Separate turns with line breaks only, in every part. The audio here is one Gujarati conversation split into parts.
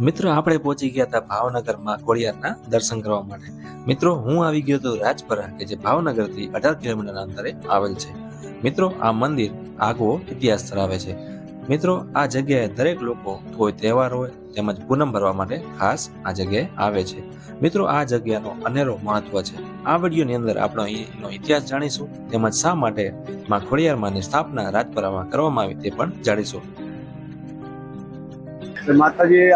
મિત્રો આપણે પહોંચી ગયા હતા ભાવનગરમાં ખોડિયારના દર્શન કરવા માટે. મિત્રો હું આવી ગયો હતો રાજપરા કે જે ભાવનગરથી 18 કિલોમીટરના અંતરે આવેલ છે. મિત્રો આ મંદિર આગવો ઇતિહાસ ધરાવે છે. મિત્રો આ જગ્યાએ દરેક લોકો કોઈ તહેવાર હોય તેમજ પૂનમ ભરવા માટે ખાસ આ જગ્યાએ આવે છે. મિત્રો આ જગ્યાનો અનેરો મહત્વ છે. આ વિડીયોની અંદર આપણે અહીંનો ઇતિહાસ જાણીશું તેમજ શા માટે માં ખોડિયારમાંની સ્થાપના રાજપરામાં કરવામાં આવી તે પણ જાણીશું.
માતાજી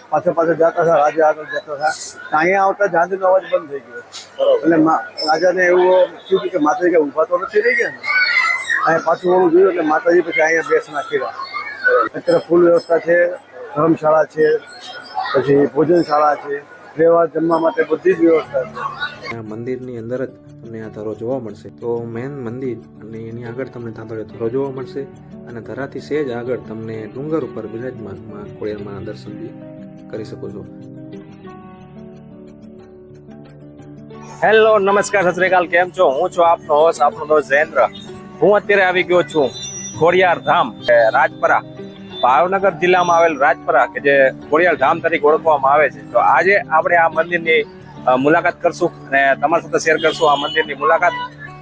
પાછળ પાછળ જતા હતા, રાજા આગળ જતા હતા. અહીંયા આવતા ઝાંઝીનો અવાજ બંધ થઈ ગયો. એટલે રાજાને એવું થયું કે માતાજી કઈ ઊભા તો નથી રહી ગયા ને. અહીંયા પાછું ઓળું જોયું એટલે માતાજી પછી અહીંયા બેસના કર્યા. અત્યારે ફૂલ વ્યવસ્થા છે, ધર્મશાળા છે, પછી ભોજનશાળા છે, રહેવા જમવા માટે બધી જ વ્યવસ્થા છે.
મંદિરની અંદર જ તમને આ ધરો જોવા મળશે. તો મેન મંદિર અને એની આગળ તમને તાંતળિયો ધરો જોવા મળશે અને ધરાથી સહેજ આગળ તમને ડુંગર ઉપર બિરાજમાન માં ખોડિયારમાં દર્શન બી કરી શકો છો.
હેલો, નમસ્કાર, સત શ્રી અકાલ. કેમ છો? હું છું આપનો હોસ્ટ, આપનો દોસ્ત જયેન્દ્ર. હું અત્યારે આવી ગયો છું ખોડિયાર ધામ રાજપરા, ભાવનગર જિલ્લામાં આવેલ રાજપરા કે જે ખોડિયાર ધામ તરીકે ઓળખવામાં આવે છે. તો આજે આપણે આ મંદિરની મુલાકાત કરશું અને તમારી સાથે શેર કરશું આ મંદિરની મુલાકાત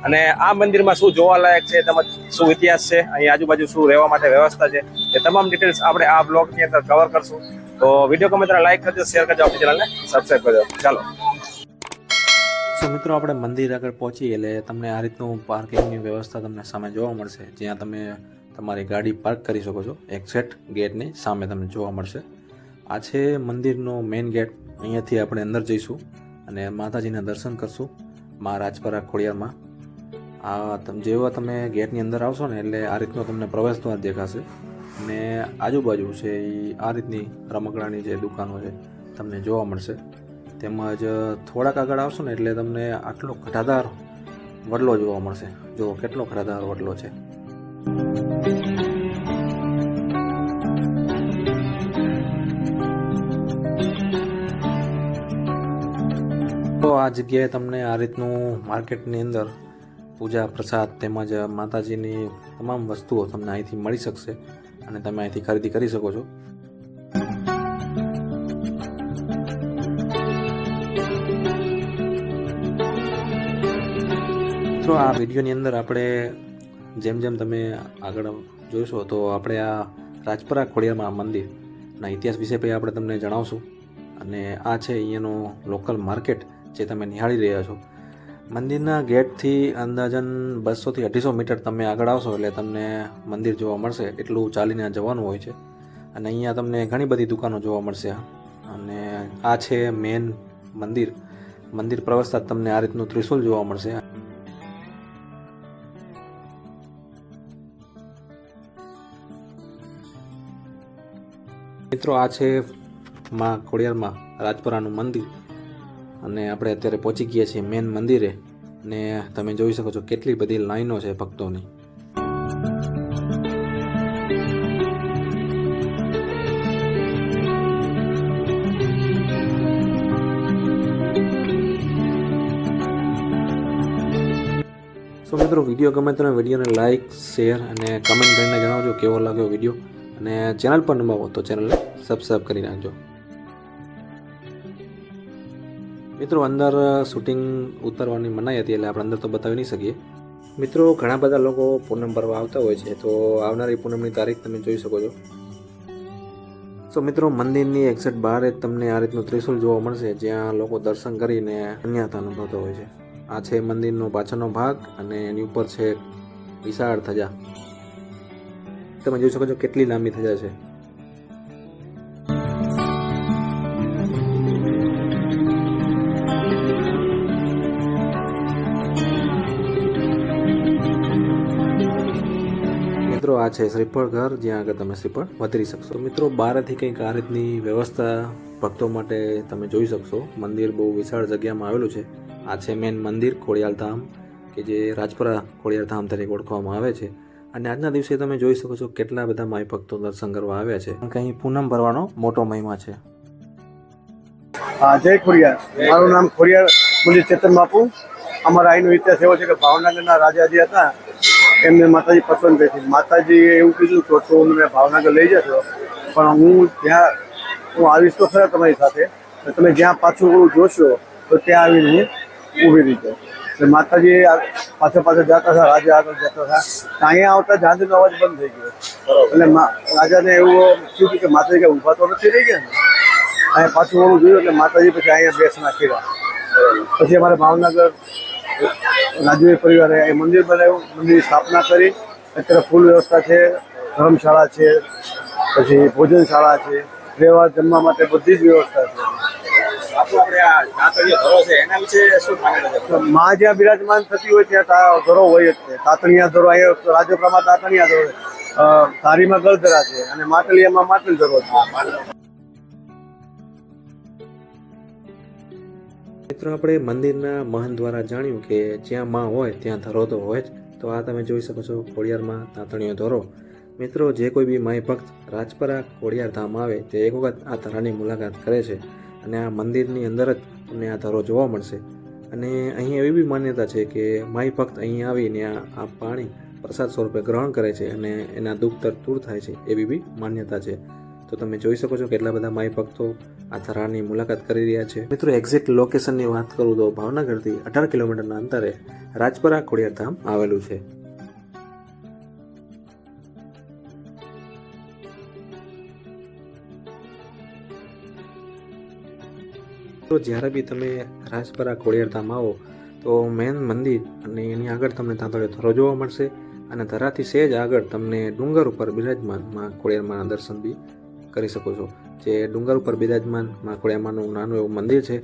અને આ મંદિરમાં શું જોવાલાયક છે તેમજ શું ઇતિહાસ છે, અહીં આજુબાજુ શું રહેવા માટે વ્યવસ્થા છે, એ તમામ ડિટેલ્સ આપણે આ બ્લોગની અંદર કવર કરશું. તો વિડીયો ગમે ત્યારે લાઈક કરજો, શેર કરજો, આપણી ચેનલને સબસ્ક્રાઈબ કરજો. ચાલો.
મિત્રો આપણે મંદિર આગળ પહોંચી એટલે તમને આ રીતનું પાર્કિંગની વ્યવસ્થા તમને સામે જોવા મળશે, જ્યાં તમે તમારી ગાડી પાર્ક કરી શકો છો. એક્ઝેક્ટ ગેટની સામે તમને જોવા મળશે. આ છે મંદિરનો મેઇન ગેટ. અહીંયાથી આપણે અંદર જઈશું અને માતાજીના દર્શન કરશું મા રાજપરા ખોડિયારમાં. આ જેવા તમે ગેટની અંદર આવશો ને એટલે આ રીતનો તમને પ્રવેશદ્વાર દેખાશે અને આજુબાજુ છે એ આ રીતની રમકડાની જે દુકાનો છે તમને જોવા મળશે. તેમજ થોડાક આગળ આવશો ને એટલે તમને આટલો ઘટાદાર વડલો જોવા મળશે. જુઓ કેટલો ઘટાદાર વડલો છે. તો આ જગ્યાએ તમને આ રીતનું માર્કેટની અંદર પૂજા પ્રસાદ તેમજ માતાજીની તમામ વસ્તુઓ તમને અહીંથી મળી શકશે અને તમે અહીંથી ખરીદી કરી શકો છો. મિત્રો આ વિડીયોની અંદર આપણે જેમ જેમ તમે આગળ જોઈશો તો આપણે આ રાજપરા ખોડિયારમાં મંદિરના ઇતિહાસ વિશે પણ આપણે તમને જણાવશું. અને આ છે અહીંયાનો લોકલ માર્કેટ જે તમે નિહાળી રહ્યા છો. મંદિરના ગેટથી અંદાજન 200 થી 250 મીટર તમે આગળ આવશો એટલે તમને મંદિર જોવા મળશે. એટલું ચાલીને જવાનું હોય છે અને અહીંયા તમને ઘણી બધી દુકાનો જોવા મળશે. અને આ છે મેન મંદિર. મંદિર પ્રવેશતા તમને આ રીતનું ત્રિશુલ જોવા મળશે. મિત્રો આ છે માં ખોડિયારમાં રાજપરાનું મંદિર અને આપણે અત્યારે પહોંચી ગયા છીએ મેન મંદિરે અને તમે જોઈ શકો છો કેટલી બધી લાઈનો છે ભક્તોની. તો મિત્રો વિડીયો ગમે તો વિડીયોને લાઈક, શેર અને કમેન્ટ કરીને જણાવજો કેવો લાગ્યો વિડીયો. અને ચેનલ પર નવા હો તો ચેનલને સબસ્ક્રાઈબ કરી નાખજો. મિત્રો અંદર શૂટિંગ ઉતારવાની મનાઈ હતી એટલે આપણે અંદર તો બતાવી નહીં શકીએ. મિત્રો ઘણા બધા લોકો પૂનમ ભરવા આવતા હોય છે, તો આવનારી પૂનમની તારીખ તમે જોઈ શકો છો. તો મિત્રો મંદિરની એક્ઝેક્ટ બહાર જ તમને આ રીતનું ત્રિશુલ જોવા મળશે જ્યાં લોકો દર્શન કરીને ધન્યતા અનુભવતા હોય છે. આ છે મંદિરનો પાછળનો ભાગ અને એની ઉપર છે વિશાળ ધજા. તમે જોઈ શકો છો કેટલી લાંબી ધજા છે. મિત્રો આ છે શ્રીફળ ઘર જ્યાં આગળ તમે શ્રીફળ વધારી શકશો. મિત્રો બહારથી કંઈક આ રીતની વ્યવસ્થા ભક્તો માટે તમે જોઈ શકશો. મંદિર બહુ વિશાળ જગ્યામાં આવેલું છે. આ છે મેન મંદિર ખોડિયાર ધામ કે જે રાજપરા ખોડિયાર ધામ તરીકે ઓળખવામાં આવે છે. અને આજના દિવસે તમે જોઈ શકો છો કેટલા બધા માઈ ભક્તો દર્શન કરવા આવ્યા છે. અહીં પૂનમ ભરવાનો મોટો મહિમા છે.
જય ખોડિયાર. મારું નામ ખોડિયાર મુનિ ચેતન બાપુ. અમારા અહીંનો ઇતિહાસ એવો છે કે ભાવનગરના રાજા જે હતા એમને માતાજી પસંદ કરી. માતાજીએ એવું કીધું તો મને ભાવનગર લઈ જશો, પણ હું જ્યાં હું આવીશ તો ખરા તમારી સાથે. તમે જ્યાં પાછું ઓલું જોશો તો ત્યાં આવીને હું ઊભી રહી જાઉં. એટલે માતાજી પાછળ પાછળ જતા હતા, રાજા આગળ જતા હતા. અહીંયા આવતા ઝાંઝરીનો અવાજ બંધ થઈ ગયો. એટલે રાજાને એવું થયું કે માતાજી કઈ ઊભા તો નથી રહી ગયા ને. અહીંયા પાછું ઓલું જોયું એટલે માતાજી પછી અહીંયા બેસ નાખ્યા. પછી અમારે ભાવનગર રાજવી પરિવારે એ મંદિર બનાવ્યું, મંદિરની સ્થાપના કરી. અત્યારે ફૂલ વ્યવસ્થા છે, ધર્મશાળા છે, પછી ભોજનશાળા છે, રહેવા જમવા માટે બધી જ વ્યવસ્થા છે. માં જ્યાં બિરાજમાન થતી હોય ત્યાં ધરો હોય જ છે. તાતણિયા ધરો અહીંયા રાજપરામાં તાતણિયા ધરો છે, ધારીમાં ગળધરા છે અને માટલીયામાં માટલી ધરો છે.
મિત્રો આપણે મંદિરના મહંત દ્વારા જાણ્યું કે જ્યાં માં હોય ત્યાં ધરો તો હોય જ. તો આ તમે જોઈ શકો છો ખોડિયારમાં તાતણીયો ધરો. મિત્રો જે કોઈ બી માય ભક્ત રાજપરા ખોડિયાર ધામ આવે તે એક વખત આ ધરાની મુલાકાત કરે છે અને આ મંદિરની અંદર જ તમને આ ધરો જોવા મળશે. અને અહીં એવી બી માન્યતા છે કે માય ભક્ત અહીં આવીને આ પાણી પ્રસાદ સ્વરૂપે ગ્રહણ કરે છે અને એના દુઃખ દર્દ દૂર થાય છે એવી બી માન્યતા છે. તો તમે જોઈ શકો છો કેટલા બધા માય ભક્તો આ ધરાની મુલાકાત કરી રહ્યા છે. મિત્રો એક્ઝેક્ટ લોકેશનની વાત કરું તો ભાવનગરથી 18 કિલોમીટરના અંતરે રાજપરા ખોડિયાર ધામ આવેલું છે. તો જ્યારે બી તમે રાજપરા ખોડિયાર ધામ આવો તો મેન મંદિર અને એની આગળ તમને તાંતળિયો ધરો જોવા મળશે અને ધરાથી સહેજ આગળ તમને ડુંગર ઉપર બિરાજમાન માં ખોડિયારમાંના દર્શન બી કરી શકો છો. જે ડુંગર ઉપર બિરાજમાન માં ખોડિયારમાંનું નાનું એવું મંદિર છે.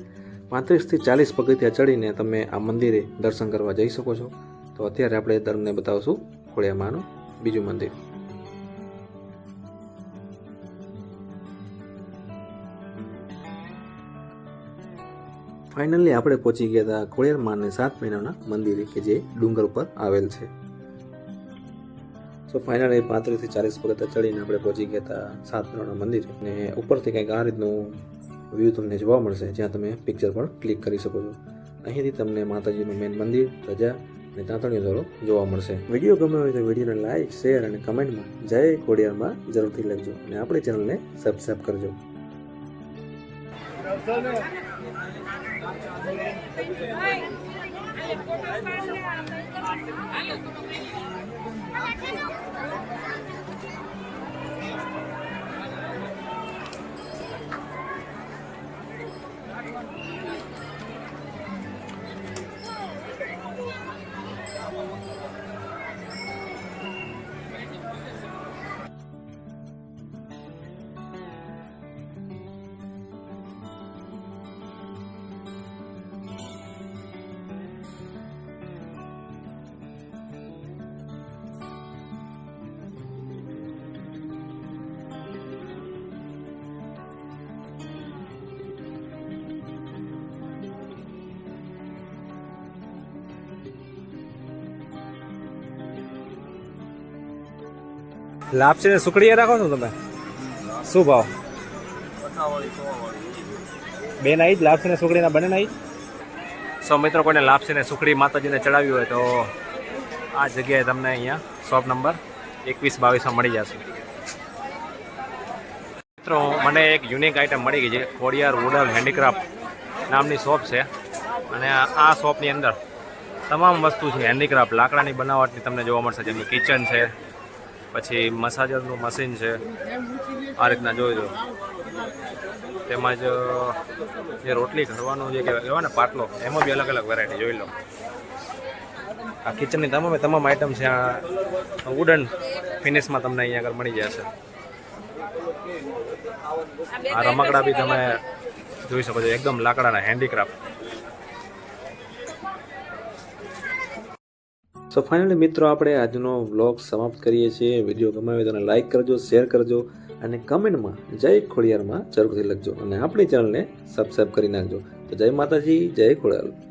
35 થી 40 પગથિયા ચડીને તમે આ મંદિરે દર્શન કરવા જઈ શકો છો. તો અત્યારે આપણે તમને બતાવશું ખોડિયારમાંનું બીજું મંદિર. ફાઇનલી આપણે પહોંચી ગયા હતા ખોડિયારમાંને 7 મહિનાના મંદિરે કે જે ડુંગર ઉપર આવેલ છે. સો ફાઇનલી 35 થી 40 પગથિયા ચડીને આપણે પહોંચી ગયા હતા 7 મહિનાના મંદિરે. અને ઉપરથી કંઈક આ રીતનું વ્યૂ તમને જોવા મળશે જ્યાં તમે પિક્ચર પણ ક્લિક કરી શકો છો. અહીંથી તમને માતાજીનું મેન મંદિર, ધજા અને તાંતણીયો ધરો જોવા મળશે. વિડીયો ગમ્યો હોય તો વિડીયોને લાઇક, શેર અને કમેન્ટમાં જય ખોડિયારમાં જરૂરથી લખજો અને આપણી ચેનલને સબસ્ક્રાઈબ કરજો.
લાપસી ને સુખડી રાખો છો તમે? શું ભાવ? બે ના જ લાપસી ને સુખડીના બને ના જ. સો મિત્રો કોઈને લાપસી ને સુખડી માતાજીને ચડાવી હોય તો આ જગ્યાએ તમને અહીંયા શોપ નંબર 21-22 મળી જશે. મિત્રો મને એક યુનિક આઈટમ મળી ગઈ છે. ખોડિયાર વુડલ હેન્ડીક્રાફ્ટ નામની શોપ છે અને આ શોપની અંદર તમામ વસ્તુ છે હેન્ડીક્રાફ્ટ લાકડાની બનાવટની તમને જોવા મળશે. જેમ કે કિચન છે, પછી મસાજરનું મશીન છે, આ રીતના જોઈ લો. તેમજ જે રોટલી ઘડવાનું જે કહેવાય ને પાટલો, એમાં બી અલગ અલગ વેરાયટી જોઈ લો. આ કિચનની તમામ આઈટમ છે આ વુડન ફિનિશમાં તમને અહીંયા આગળ મળી જશે. આ રમકડા બી તમે જોઈ શકો છો, એકદમ લાકડાના હેન્ડીક્રાફ્ટ.
સો ફાઇનલી મિત્રો આપણે આજનો વ્લોગ સમાપ્ત કરીએ છીએ. વિડીયો ગમ્યો હોય તો લાઇક કરજો, શેર કરજો અને કમેન્ટમાં જય ખોડિયારમાં જરૂરથી લખજો અને આપણી ચેનલને સબસ્ક્રાઈબ કરી નાખજો. તો જય માતાજી, જય ખોડિયાર.